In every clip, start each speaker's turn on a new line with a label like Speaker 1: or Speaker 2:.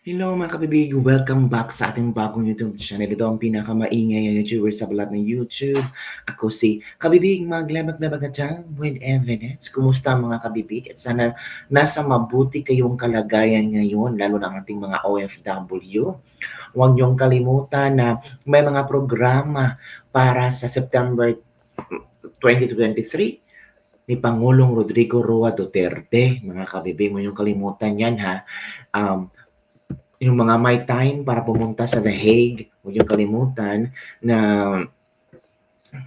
Speaker 1: Hello mga kabibig! Welcome back sa ating bagong YouTube channel. Ito ang pinakamaingay na YouTuber sa balat ng YouTube. Ako si Kabibig Maglabag-labag na dyan with evidence. Kumusta mga kabibig? At sana nasa mabuti kayong kalagayan ngayon, lalo na ang ating mga OFW. Huwag niyong kalimutan na may mga programa para sa September 2023 ni Pangulong Rodrigo Roa Duterte. Mga kabibig, mo yung kalimutan yan ha. Yung mga may time para pumunta sa The Hague, huwag yung kalimutan na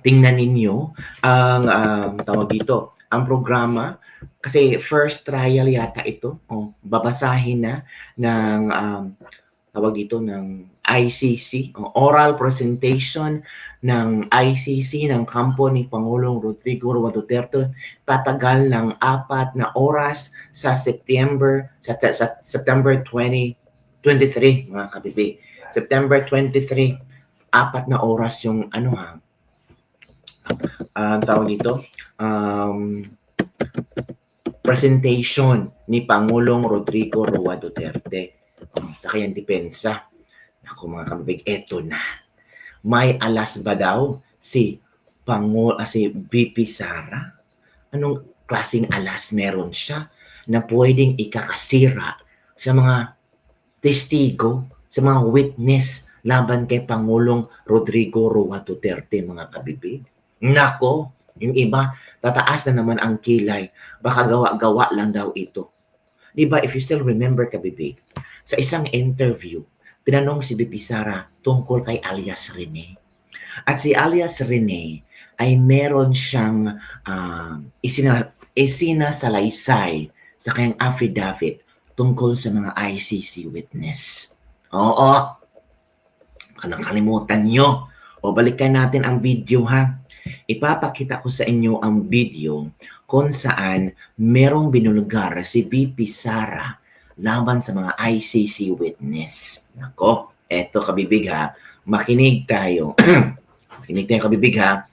Speaker 1: tingnan ninyo ang tawag dito, ang programa kasi first trial yata ito. Babasahin na ng tawag dito ng ICC, oral presentation ng ICC ng kampo ni Pangulong Rodrigo Roa Duterte, tatagal ng 4 na oras sa September 23, mga kabibig. September 23, 4 na oras yung tawag dito, presentation ni Pangulong Rodrigo Roa Duterte sa kanyang depensa. Ako mga kabibig, eto na. May alas ba daw si VP Sara? Anong klaseng alas meron siya na pwedeng ikakasira sa mga testigo, sa mga witness laban kay Pangulong Rodrigo Roa Duterte, mga kabibig? Nako, yung iba, tataas na naman ang kilay. Baka gawa-gawa lang daw ito. Diba, if you still remember, kabibig, sa isang interview, tinanong si VP Sara tungkol kay alias Rene. At si alias Rene ay meron siyang isinasalaysay sa kanyang affidavit tungkol sa mga ICC witness. Oo, baka nakalimutan nyo. O balikan natin ang video ha. Ipapakita ko sa inyo ang video kung saan merong binulgar si VP Sara laban sa mga ICC witness. Nako, eto kabibig ha. Makinig tayo. Makinig tayo kabibig ha.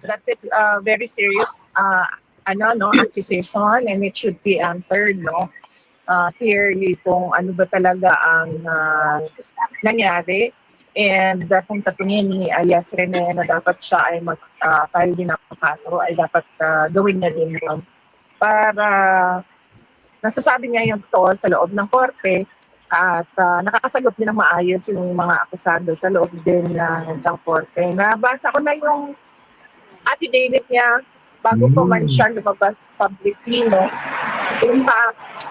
Speaker 2: That is a very serious accusation, and it should be answered clearly kung ano ba talaga ang nangyari, and kung sa tingin ni alias Rene na dapat siya ay mag-file din ng kaso, ay dapat gawin niya din yun para nasasabi niya yung to sa loob ng korte at nakakasagot din ng maayos yung mga akusado sa loob din ng korte. Nabasa ko na yung affidavit niya bago pa man siya lumabas publicly, no? In fact,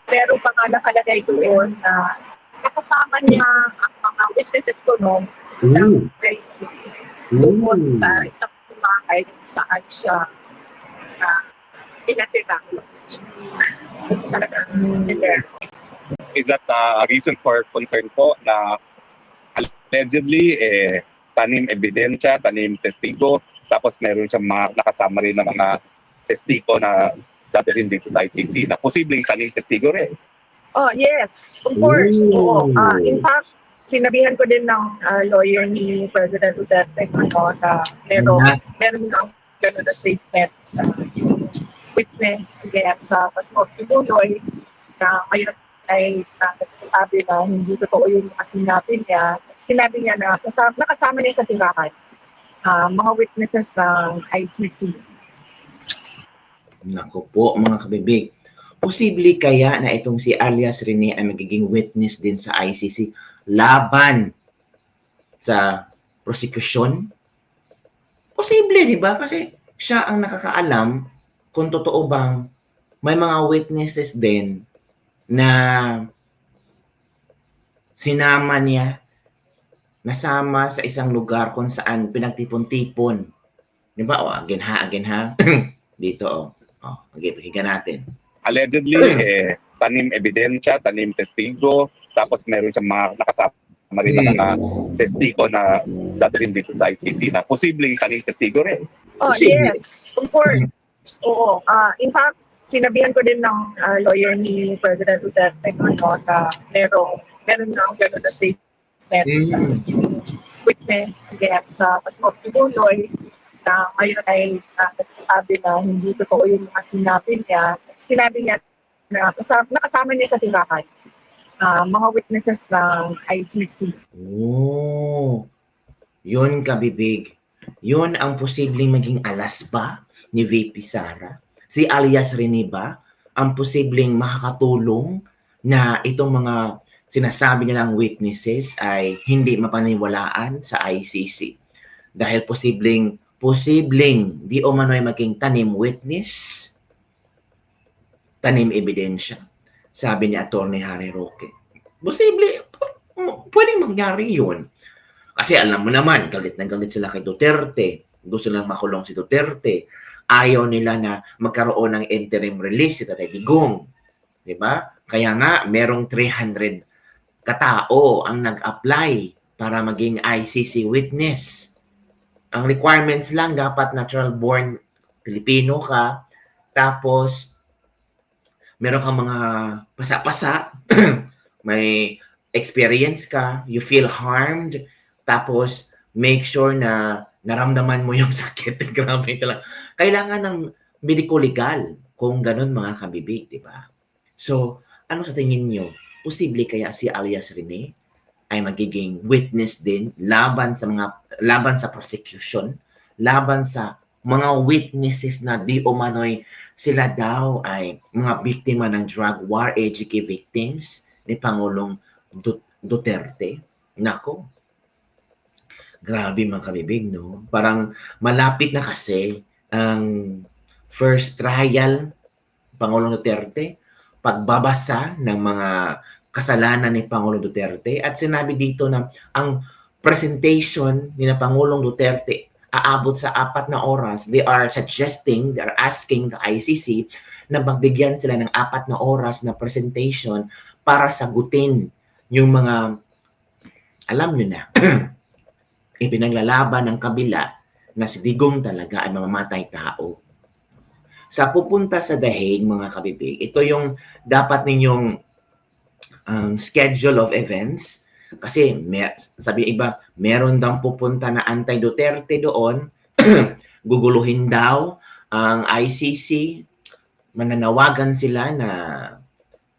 Speaker 2: pero pa nga nakalagay doon na nakasama niya ang mga witnesses ko noon ng ICC doon sa isang bahay saan siya pinatira.
Speaker 3: Is that a reason for concern po na allegedly tanim ebidensya, tanim testigo, tapos meron siyang mga nakasama rin ng mga testigo na dadalhin dito sa ICC na posibleng tanim testigo rin?
Speaker 2: Oh, yes. Of course. In fact, sinabihan ko din ng lawyer ni President Duterte na meron ng gano'n na statement yung witness against Pastor Kibuloy na ngayon ay nagsasabi na hindi totoo yung sinabi niya. Sinabi niya na nakasama niya sa tirahan mga witnesses ng ICC.
Speaker 1: Naku po mga kabibig. Posible kaya na itong si alias Rene ay magiging witness din sa ICC laban sa prosecution? Posible, di ba? Kasi siya ang nakakaalam kung totoo bang may mga witnesses din na sinama niya, nasama sa isang lugar kung saan pinagtipon-tipon. Di ba? Again ha. Dito, pakinggan natin.
Speaker 3: Allegedly, tanim ebidensya, tanim testigo, tapos meron siyang mga nakasama rin ng mga testigo na dadalhin dito sa ICC na posibleng tanim testigo rin.
Speaker 2: Oh, yes. Of course. Oo. In fact, sinabihan ko din ng lawyer ni President Duterte na meron na gano'n na statement witness against Pastor Kibuloy na ngayon ay nagsasabi na hindi totoo yung mga sinabi niya. Sinabi niya na nakasama niya sa tirahan mga witnesses ng ICC.
Speaker 1: Oh, yun kabibig. Yun ang posibleng maging alas ba ni VP Sara? Si alias Rene ba ang posibleng makakatulong na itong mga sinasabi nilang witnesses ay hindi mapaniwalaan sa ICC? Dahil posibleng di umano'y maging tanim witness, tanim ebidensya. Sabi ni Atty. Harry Roque. Posible, pwedeng mangyari yun. Kasi alam mo naman, galit na galit sila kay Duterte. Gusto lang makulong si Duterte. Ayaw nila na magkaroon ng interim release si Tatay Digong. Diba? Kaya nga, merong 300 katao ang nag-apply para maging ICC witness. Ang requirements lang, dapat natural-born Pilipino ka, tapos meron kang mga pasa-pasa, may experience ka, you feel harmed, tapos make sure na naramdaman mo yung sakit. Grabe talaga. Kailangan ng medico-legal kung ganun mga kabibig, di ba? So, ano sa tingin nyo? Posible kaya si alias Rene ay magiging witness din laban sa prosecution, laban sa mga witnesses na di umano'y sila daw ay mga biktima ng drug war, AGK victims ni Pangulong Duterte. Nako, grabe mga kabibig, no? Parang malapit na kasi ang first trial Pangulong Duterte, pagbabasa ng mga kasalanan ni Pangulong Duterte, at sinabi dito na ang presentation ni Pangulong Duterte aabot sa 4 na oras. They are asking the ICC na magbigyan sila ng 4 na oras na presentation para sagutin yung mga, alam nyo na, ipinaglalaban ng kabila na si Digong talaga ay mamamatay tao. Sa pupunta sa dahig, mga kabibig, ito yung dapat ninyong schedule of events. Kasi sabi iba, meron daw pupunta na anti-Duterte doon, guguluhin daw ang ICC, mananawagan sila na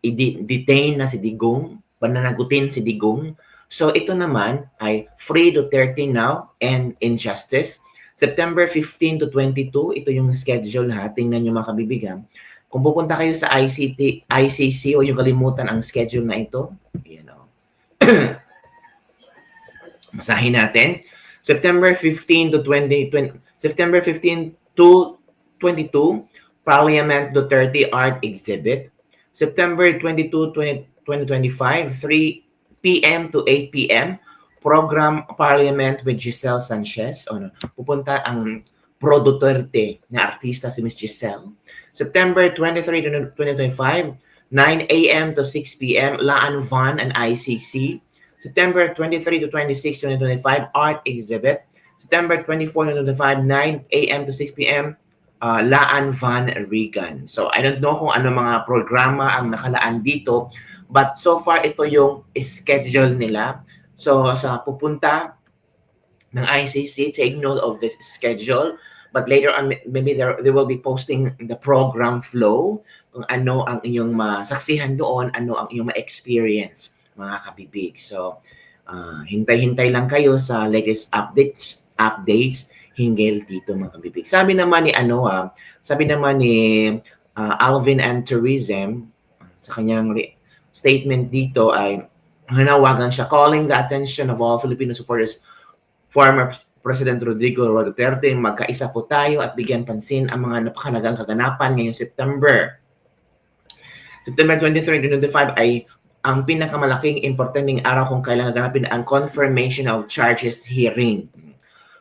Speaker 1: i-detain na si Digong, pananagutin si Digong. So ito naman ay Free Duterte Now and Injustice. September 15 to 22, ito yung schedule ha. Tingnan nyo mga kabibigan. Kung pupunta kayo sa ICC o yung kalimutan ang schedule na ito, you know. Masahin natin. September 15 to 22, Parliament Duterte Art Exhibit. September 22, 2025, 3 p.m. to 8 p.m. Program Parliament with Giselle Sanchez. Pupunta ang pro-Duterte na artista si Miss Giselle. September 23, 2025, 9 a.m. to 6 p.m. Laan Van and ICC. September 23 to 26, 2025, Art Exhibit. September 24, 2025, 9 a.m. to 6 p.m. Laan Van Regan. So, I don't know kung ano mga programa ang nakalaan dito, but so far, ito yung schedule nila. So, sa pupunta ng ICC, take note of this schedule. But later on, maybe they will be posting the program flow, kung ano ang inyong masaksihan doon, ano ang inyong ma-experience, mga kabibig. So, hintay-hintay lang kayo sa latest updates hinggil dito, mga kabibig. Sabi naman ni Alvin and Tourism, sa kanyang statement dito ay hanawagan siya, calling the attention of all Filipino supporters, former President Rodrigo Duterte, magkaisa po tayo at bigyan pansin ang mga napakahalagang kaganapan ngayong September 23, 2025 ay ang pinakamalaking importanteng araw kung kailangan ganapin ang confirmation of charges hearing.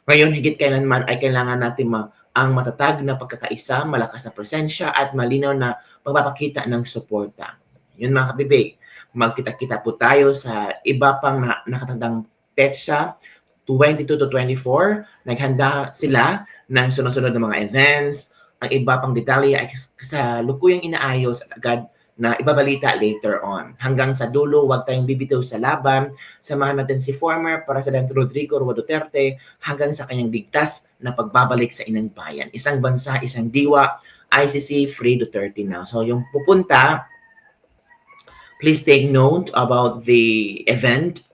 Speaker 1: Ngayon, higit kailanman ay kailangan natin ang matatag na pagkakaisa, malakas na presensya at malinaw na pagpapakita ng suporta. Yun mga kabibig, magkita-kita po tayo sa iba pang nakatandang petsa, 22 to 24, naghanda sila ng sunod-sunod na mga events. Ang iba pang detalye ay kasalukuyang inaayos at agad na ibabalita later on. Hanggang sa dulo, huwag tayong bibitaw sa laban. Samahan natin si former President Rodrigo Duterte hanggang sa kanyang ligtas na pagbabalik sa inang bayan. Isang bansa, isang diwa, ICC Free Duterte Now. So yung pupunta Please take note about the event.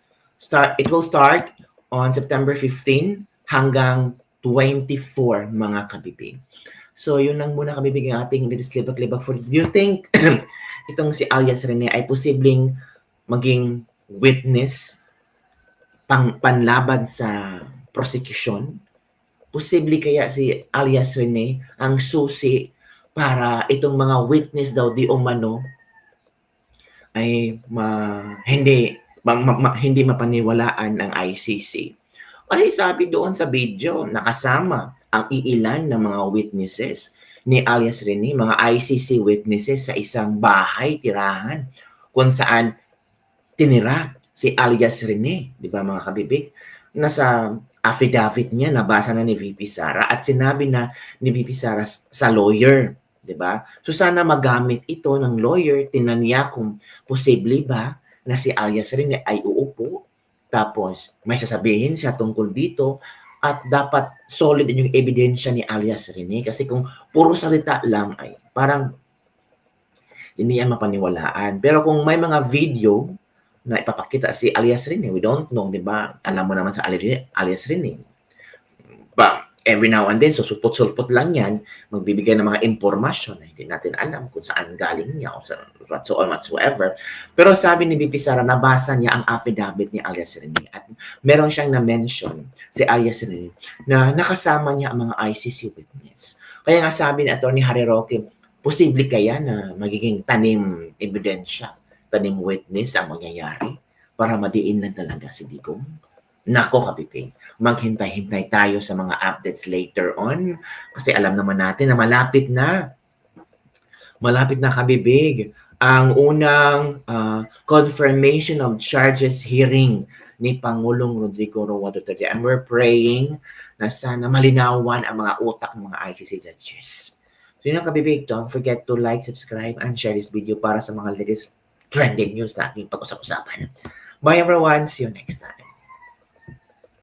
Speaker 1: It will start on September 15 hanggang 24, mga kabibig. So, yun lang muna kabibig ang ating libak-libak for. Do you think itong si alias Rene ay posibleng maging witness panlaban sa prosecution? Posible kaya si alias Rene ang susi para itong mga witness daw di umano ay hindi mapaniwalaan ng ICC? Kasi sabi doon sa video, nakasama ang iilan ng mga witnesses ni alias Rene, mga ICC witnesses sa isang bahay, tirahan, kung saan tinira si alias Rene, di ba mga kabibig? Nasa affidavit niya, nabasa na ni VP Sara at sinabi na ni VP Sara sa lawyer, di ba? So sana magamit ito ng lawyer, tinan niya kung posible ba na si alias Rene ay uupo, tapos may sasabihin siya tungkol dito at dapat solid yung ebidensya ni alias Rene kasi kung puro salita lang ay parang hindi yan mapaniwalaan. Pero kung may mga video na ipapakita si alias Rene, we don't know, di ba? Alam mo naman sa alias Rene. But every now and then, so sulpot-sulpot lang yan, magbibigay ng mga impormasyon na hindi natin alam kung saan galing niya o whatsoever. Pero sabi ni VP Sara, nabasa niya ang affidavit ni alias Rene at meron siyang na-mention si alias Rene na nakasama niya ang mga ICC witness. Kaya nga sabi ni Atty. Harry Roque, posible kaya na magiging tanim ebidensya, tanim witness ang mangyayari para madiin lang talaga si Digong? Nako kabibig, maghintay-hintay tayo sa mga updates later on kasi alam naman natin na malapit na kabibig ang unang confirmation of charges hearing ni Pangulong Rodrigo Roa Duterte, and we're praying na sana malinawan ang mga utak ng mga ICC judges. So yun ang kabibig, don't forget to like, subscribe, and share this video para sa mga latest trending news na ating pag-usap-usapan. Bye everyone, see you next time.